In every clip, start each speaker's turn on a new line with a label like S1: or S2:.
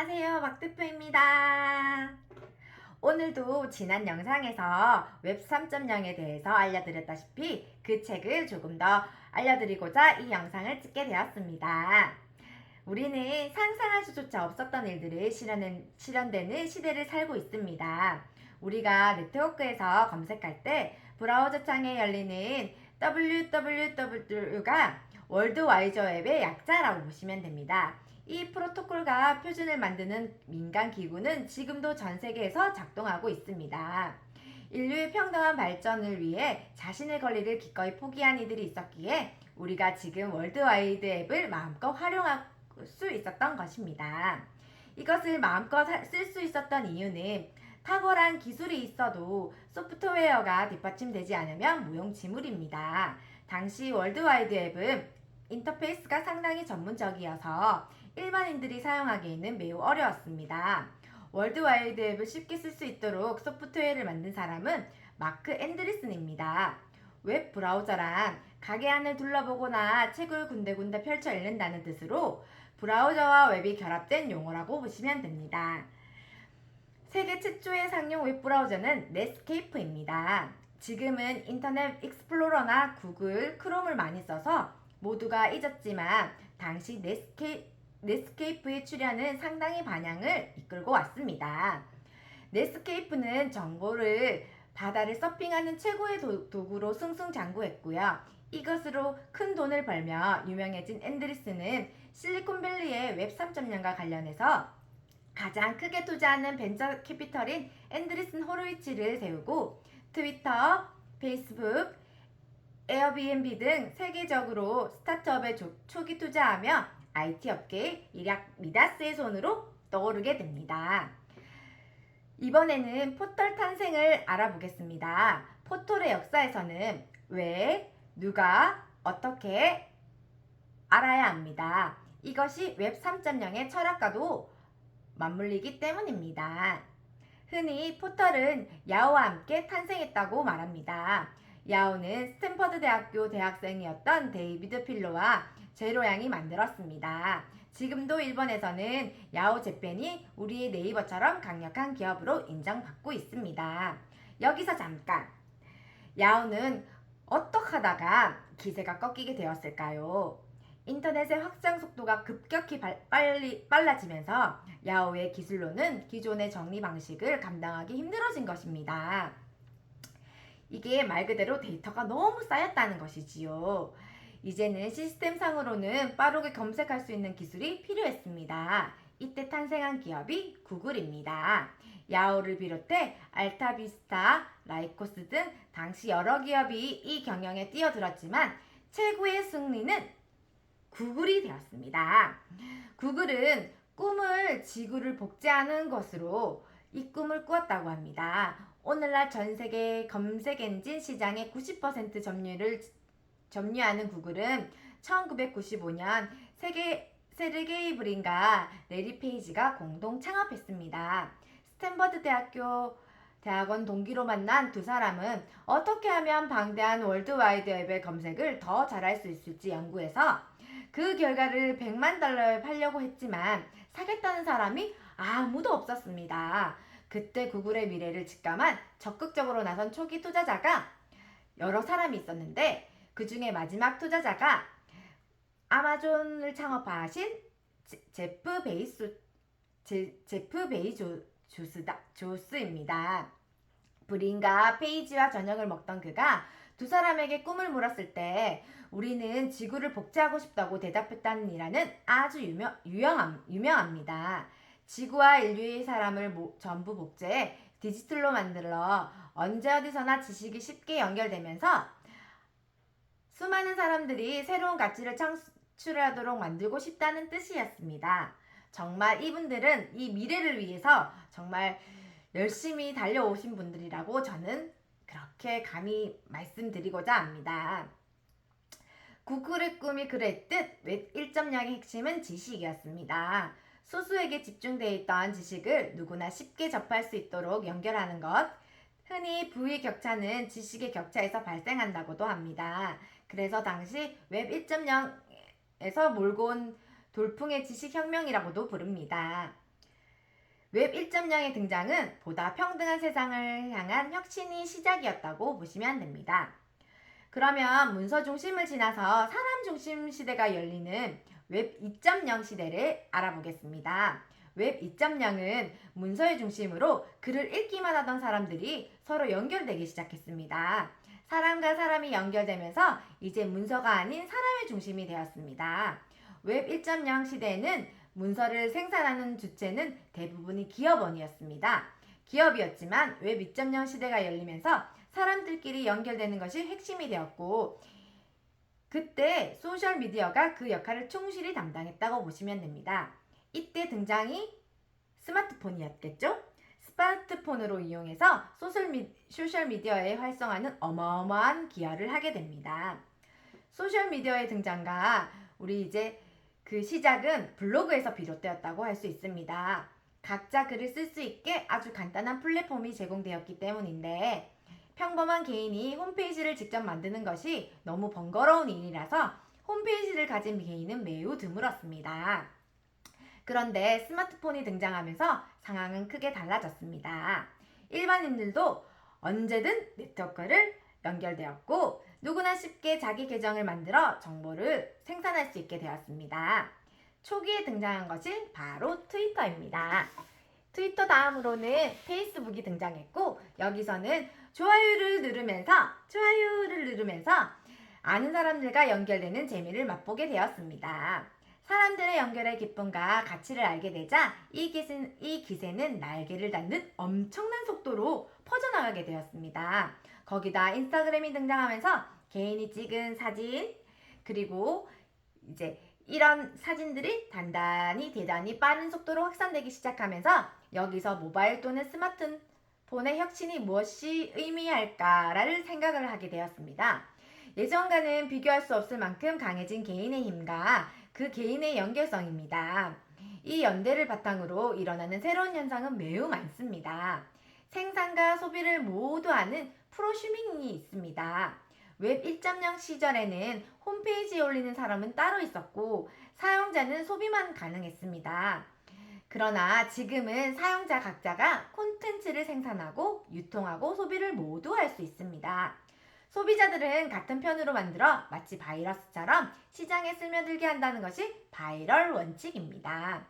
S1: 안녕하세요. 박대표입니다. 오늘도 지난 영상에서 웹 3.0에 대해서 알려드렸다시피 그 책을 조금 더 알려드리고자 이 영상을 찍게 되었습니다. 우리는 상상할 수조차 없었던 일들이 실현되는 시대를 살고 있습니다. 우리가 네트워크에서 검색할 때 브라우저 창에 열리는 www가 월드와이드 웹의 약자라고 보시면 됩니다. 이 프로토콜과 표준을 만드는 민간 기구는 지금도 전 세계에서 작동하고 있습니다. 인류의 평등한 발전을 위해 자신의 권리를 기꺼이 포기한 이들이 있었기에 우리가 지금 월드와이드 웹을 마음껏 활용할 수 있었던 것입니다. 이것을 마음껏 쓸 수 있었던 이유는 탁월한 기술이 있어도 소프트웨어가 뒷받침되지 않으면 무용지물입니다. 당시 월드와이드 웹은 인터페이스가 상당히 전문적이어서 일반인들이 사용하기에는 매우 어려웠습니다. 월드와이드 웹을 쉽게 쓸 수 있도록 소프트웨어를 만든 사람은 마크 앤드리슨입니다. 웹 브라우저란 가게 안을 둘러보거나 책을 군데군데 펼쳐 읽는다는 뜻으로 브라우저와 웹이 결합된 용어라고 보시면 됩니다. 세계 최초의 상용 웹 브라우저는 넷스케이프입니다. 지금은 인터넷 익스플로러나 구글, 크롬을 많이 써서 모두가 잊었지만 당시 넷스케이프의 출현은 상당히 반향을 이끌고 왔습니다. 넷스케이프는 정보를 바다를 서핑하는 최고의 도구로 승승장구했고요. 이것으로 큰 돈을 벌며 유명해진 앤드리슨은 실리콘밸리의 웹 3.0과 관련해서 가장 크게 투자하는 벤처 캐피털인 앤드리슨 호로위치를 세우고 트위터, 페이스북, 에어비앤비 등 세계적으로 스타트업에 초기 투자하며 IT 업계의 일약 미다스의 손으로 떠오르게 됩니다. 이번에는 포털 탄생을 알아보겠습니다. 포털의 역사에서는 왜, 누가, 어떻게 알아야 합니다. 이것이 웹 3.0의 철학과도 맞물리기 때문입니다. 흔히 포털은 야후와 함께 탄생했다고 말합니다. 야후는 스탠퍼드 대학교 대학생이었던 데이비드 필로와 제로 양이 만들었습니다. 지금도 일본에서는 야후 재팬이 우리의 네이버처럼 강력한 기업으로 인정받고 있습니다. 여기서 잠깐! 야후는 어떻게 하다가 기세가 꺾이게 되었을까요? 인터넷의 확장 속도가 급격히 빨라지면서 야후의 기술로는 기존의 정리 방식을 감당하기 힘들어진 것입니다. 이게 말 그대로 데이터가 너무 쌓였다는 것이지요. 이제는 시스템상으로는 빠르게 검색할 수 있는 기술이 필요했습니다. 이때 탄생한 기업이 구글입니다. 야후를 비롯해 알타비스타, 라이코스 등 당시 여러 기업이 이 경영에 뛰어들었지만 최고의 승리는 구글이 되었습니다. 구글은 꿈을 지구를 복제하는 것으로 이 꿈을 꾸었다고 합니다. 오늘날 전 세계 검색 엔진 시장의 90% 점유하는 구글은 1995년 세르게이 브린과 레리 페이지가 공동 창업했습니다. 스탠퍼드 대학원 동기로 만난 두 사람은 어떻게 하면 방대한 월드와이드 웹의 검색을 더 잘할 수 있을지 연구해서 그 결과를 $100만 팔려고 했지만 사겠다는 사람이 아무도 없었습니다. 그때 구글의 미래를 직감한 적극적으로 나선 초기 투자자가 여러 사람이 있었는데 그 중에 마지막 투자자가 아마존을 창업하신 제프 베이조스입니다. 브린과 페이지와 저녁을 먹던 그가 두 사람에게 꿈을 물었을 때 우리는 지구를 복제하고 싶다고 대답했다는 일화는 아주 유명합니다. 지구와 인류의 사람을 전부 복제해 디지털로 만들어 언제 어디서나 지식이 쉽게 연결되면서 수많은 사람들이 새로운 가치를 창출하도록 만들고 싶다는 뜻이었습니다. 정말 이분들은 이 미래를 위해서 정말 열심히 달려오신 분들이라고 저는 그렇게 감히 말씀드리고자 합니다. 구글의 꿈이 그랬듯 웹 1.0의 핵심은 지식이었습니다. 소수에게 집중되어 있던 지식을 누구나 쉽게 접할 수 있도록 연결하는 것. 흔히 부의 격차는 지식의 격차에서 발생한다고도 합니다. 그래서 당시 웹 1.0에서 몰고 온 돌풍의 지식혁명이라고도 부릅니다. 웹 1.0의 등장은 보다 평등한 세상을 향한 혁신이 시작이었다고 보시면 됩니다. 그러면 문서 중심을 지나서 사람 중심 시대가 열리는 웹 2.0 시대를 알아보겠습니다. 웹 2.0은 문서의 중심으로 글을 읽기만 하던 사람들이 서로 연결되기 시작했습니다. 사람과 사람이 연결되면서 이제 문서가 아닌 사람의 중심이 되었습니다. 웹 1.0 시대에는 문서를 생산하는 주체는 대부분이 기업원이었습니다. 기업이었지만 웹 2.0 시대가 열리면서 사람들끼리 연결되는 것이 핵심이 되었고, 그때 소셜미디어가 그 역할을 충실히 담당했다고 보시면 됩니다. 이때 등장이 스마트폰이었겠죠? 스마트폰으로 이용해서 소셜미디어의 활성화는 어마어마한 기여를 하게 됩니다. 소셜미디어의 등장과 우리 이제 그 시작은 블로그에서 비롯되었다고 할 수 있습니다. 각자 글을 쓸 수 있게 아주 간단한 플랫폼이 제공되었기 때문인데, 평범한 개인이 홈페이지를 직접 만드는 것이 너무 번거로운 일이라서 홈페이지를 가진 개인은 매우 드물었습니다. 그런데 스마트폰이 등장하면서 상황은 크게 달라졌습니다. 일반인들도 언제든 네트워크를 연결되었고 누구나 쉽게 자기 계정을 만들어 정보를 생산할 수 있게 되었습니다. 초기에 등장한 것이 바로 트위터입니다. 트위터 다음으로는 페이스북이 등장했고, 여기서는 좋아요를 누르면서 아는 사람들과 연결되는 재미를 맛보게 되었습니다. 사람들의 연결의 기쁨과 가치를 알게 되자 이 기세는 날개를 닿는 엄청난 속도로 퍼져나가게 되었습니다. 거기다 인스타그램이 등장하면서 개인이 찍은 사진, 그리고 이제 이런 사진들이 대단히 빠른 속도로 확산되기 시작하면서 여기서 모바일 또는 스마트폰의 혁신이 무엇이 의미할까를 생각을 하게 되었습니다. 예전과는 비교할 수 없을 만큼 강해진 개인의 힘과 그 개인의 연결성입니다. 이 연대를 바탕으로 일어나는 새로운 현상은 매우 많습니다. 생산과 소비를 모두 하는 프로슈밍이 있습니다. 웹 1.0 시절에는 홈페이지에 올리는 사람은 따로 있었고 사용자는 소비만 가능했습니다. 그러나 지금은 사용자 각자가 콘텐츠를 생산하고 유통하고 소비를 모두 할 수 있습니다. 소비자들은 같은 편으로 만들어 마치 바이러스처럼 시장에 스며들게 한다는 것이 바이럴 원칙입니다.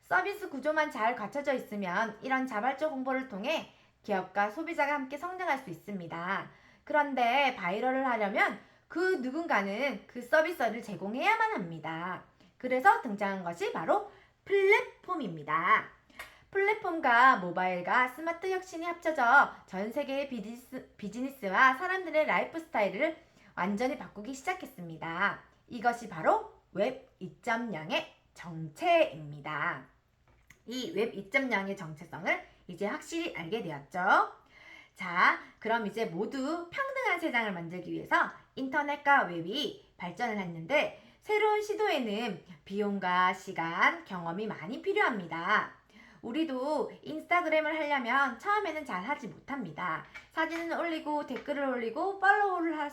S1: 서비스 구조만 잘 갖춰져 있으면 이런 자발적 홍보를 통해 기업과 소비자가 함께 성장할 수 있습니다. 그런데 바이럴을 하려면 그 누군가는 그 서비스를 제공해야만 합니다. 그래서 등장한 것이 바로 플랫폼입니다. 플랫폼과 모바일과 스마트 혁신이 합쳐져 전 세계의 비즈니스와 사람들의 라이프 스타일을 완전히 바꾸기 시작했습니다. 이것이 바로 웹 2.0의 정체입니다. 이 웹 2.0의 정체성을 이제 확실히 알게 되었죠. 자, 그럼 이제 모두 평등한 세상을 만들기 위해서 인터넷과 웹이 발전을 했는데 새로운 시도에는 비용과 시간, 경험이 많이 필요합니다. 우리도 인스타그램을 하려면 처음에는 잘 하지 못합니다. 사진을 올리고 댓글을 올리고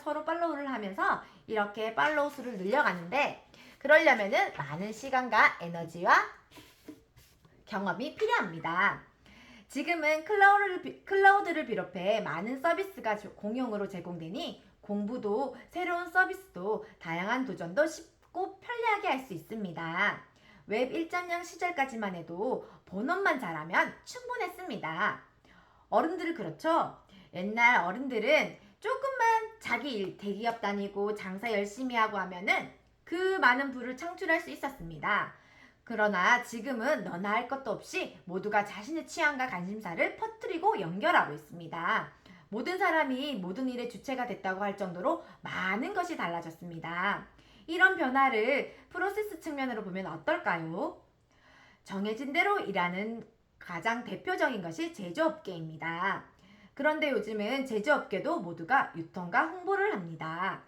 S1: 서로 팔로우를 하면서 이렇게 팔로우 수를 늘려가는데, 그러려면은 많은 시간과 에너지와 경험이 필요합니다. 지금은 클라우드를 비롯해 많은 서비스가 공용으로 제공되니 공부도 새로운 서비스도 다양한 도전도 쉽고 편리하게 할 수 있습니다. 웹 1.0 시절까지만 해도 본업만 잘하면 충분했습니다. 어른들은 그렇죠? 옛날 어른들은 조금만 자기 일 대기업 다니고 장사 열심히 하고 하면은 그 많은 부를 창출할 수 있었습니다. 그러나 지금은 너나 할 것도 없이 모두가 자신의 취향과 관심사를 퍼뜨리고 연결하고 있습니다. 모든 사람이 모든 일의 주체가 됐다고 할 정도로 많은 것이 달라졌습니다. 이런 변화를 프로세스 측면으로 보면 어떨까요? 정해진 대로 일하는 가장 대표적인 것이 제조업계입니다. 그런데 요즘은 제조업계도 모두가 유통과 홍보를 합니다.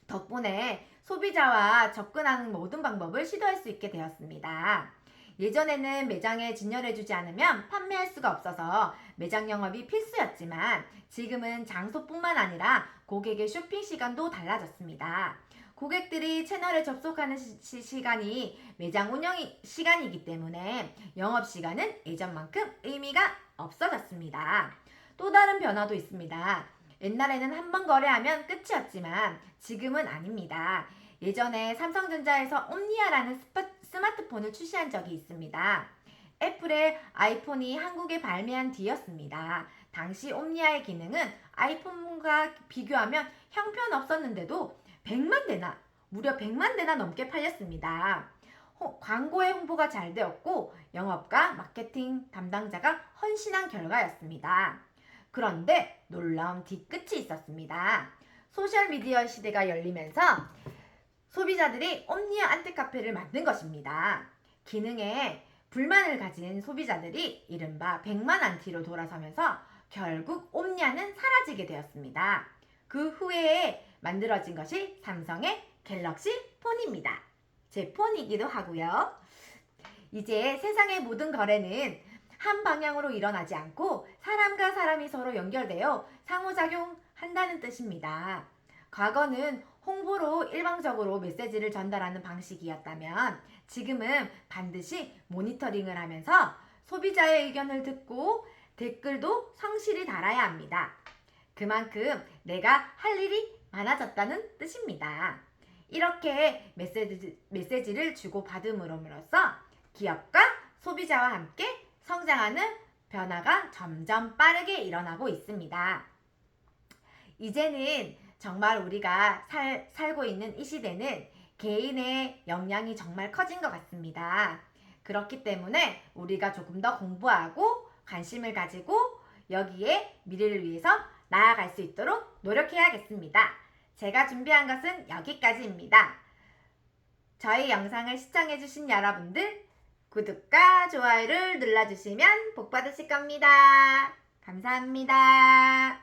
S1: 덕분에 소비자와 접근하는 모든 방법을 시도할 수 있게 되었습니다. 예전에는 매장에 진열해주지 않으면 판매할 수가 없어서 매장 영업이 필수였지만 지금은 장소뿐만 아니라 고객의 쇼핑 시간도 달라졌습니다. 고객들이 채널에 접속하는 시간이 매장 운영 시간이기 때문에 영업시간은 예전만큼 의미가 없어졌습니다. 또 다른 변화도 있습니다. 옛날에는 한 번 거래하면 끝이었지만 지금은 아닙니다. 예전에 삼성전자에서 옴니아라는 스마트폰을 출시한 적이 있습니다. 애플의 아이폰이 한국에 발매한 뒤였습니다. 당시 옴니아의 기능은 아이폰과 비교하면 형편없었는데도 100만 대나, 무려 100만 대나 넘게 팔렸습니다. 광고의 홍보가 잘 되었고 영업과 마케팅 담당자가 헌신한 결과였습니다. 그런데 놀라운 뒤끝이 있었습니다. 소셜미디어 시대가 열리면서 소비자들이 옴니아 안티카페를 만든 것입니다. 기능에 불만을 가진 소비자들이 이른바 100만 안티로 돌아서면서 결국 옴니아는 사라지게 되었습니다. 그 후에 만들어진 것이 삼성의 갤럭시 폰입니다. 제 폰이기도 하고요. 이제 세상의 모든 거래는 한 방향으로 일어나지 않고 사람과 사람이 서로 연결되어 상호작용한다는 뜻입니다. 과거는 홍보로 일방적으로 메시지를 전달하는 방식이었다면 지금은 반드시 모니터링을 하면서 소비자의 의견을 듣고 댓글도 성실히 달아야 합니다. 그만큼 내가 할 일이 많아졌다는 뜻입니다. 이렇게 메시지를 주고받음으로써 기업과 소비자와 함께 성장하는 변화가 점점 빠르게 일어나고 있습니다. 이제는 정말 우리가 살고 있는 이 시대는 개인의 역량이 정말 커진 것 같습니다. 그렇기 때문에 우리가 조금 더 공부하고 관심을 가지고 여기에 미래를 위해서 나아갈 수 있도록 노력해야겠습니다. 제가 준비한 것은 여기까지입니다. 저희 영상을 시청해주신 여러분들 구독과 좋아요를 눌러주시면 복 받으실 겁니다. 감사합니다.